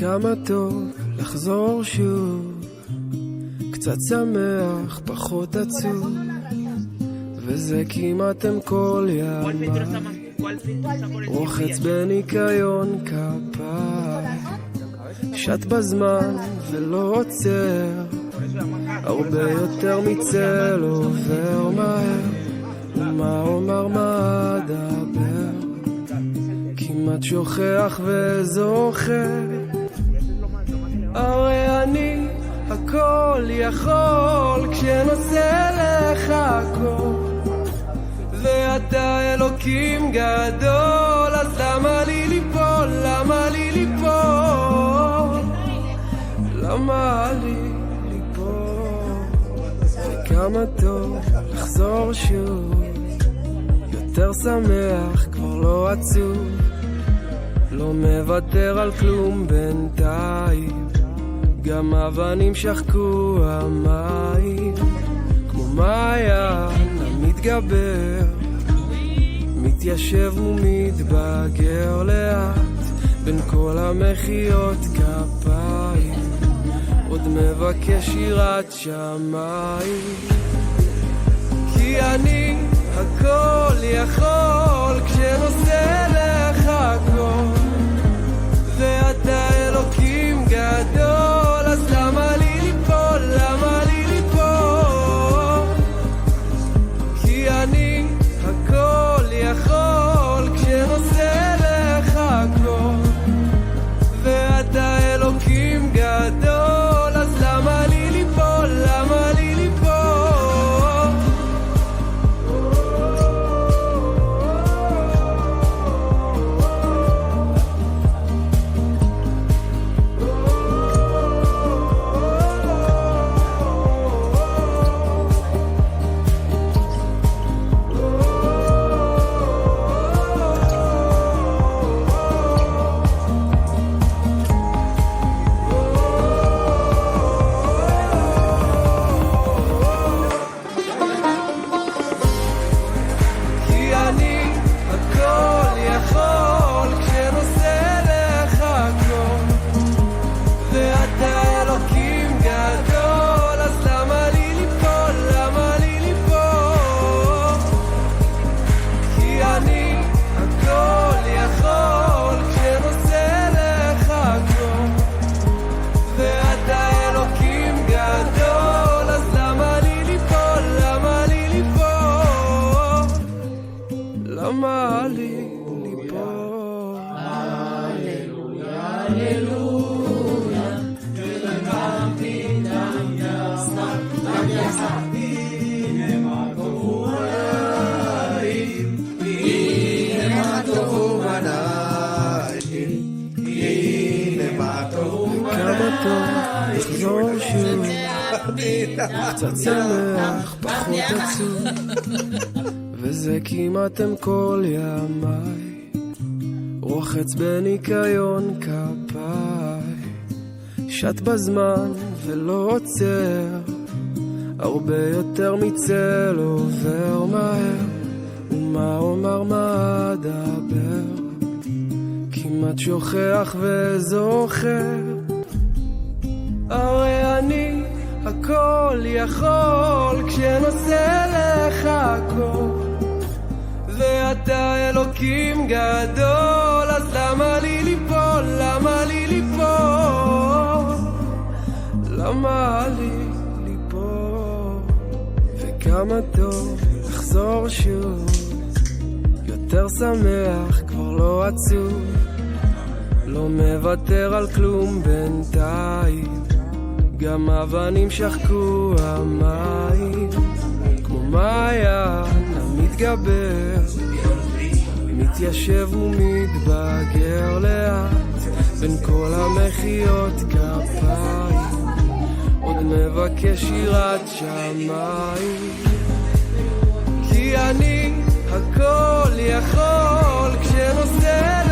וכמה טוב לחזור שוב, קצת שמח, פחות עצוב, וזה כמעט הם כל ימי, רוחץ בניקיון כפיי, שט בזמן ולא עוצר, הרבה יותר מצל עובר מהר, ומה אומר מה אדבר, כמעט שוכח וזוכר, הרי אני הכל יכול כשנושא לך הכל, ואתה אלוקים גדול, אז למה לי ליפול, למה לי ליפול, למה לי ליפול, וכמה טוב לחזור שוב, יותר שמח כבר לא עצוב, לא מוותר על כלום בינתיים, גם אבנים שחקו המים, כמו מעיין המתגבר, מתיישב ומתבגר לאט, בין כל המחיות כפיים, עוד מבקש שירת שמיים, כי אני הכל יכול כשנושא לך הכל, ואתה אלוקים גדול, אז למה לי ליפול, למה לי ליפול, כי אני הכל יכול כשנושא לך הכל, ואתה אלוקים גדול, אז למה לי ליפול, למה לי ליפול, קצת שמח, פחות עצוב, וזה כמעט הם כל ימי, רוחץ בניקיון כפיי, שט בזמן ולא עוצר, הרבה יותר מצל עובר מהר, ומה אומר מה אדבר, כמעט שוכח וזוכר, הרי אני הכל יכול כשנושא לך הכל, ואתה אלוקים גדול, אז למה לי ליפול, למה לי ליפול, למה לי ליפול, וכמה טוב לחזור שוב, יותר שמח כבר לא עצוב, לא מוותר על כלום בינתיים, גם אבנים שחקו המים, כמו מעיין המתגבר, מתיישב ומתבגר לאט, בין כל המחיות כפיים, עוד מבקש שירת שמיים, כי אני הכל יכול כשנושא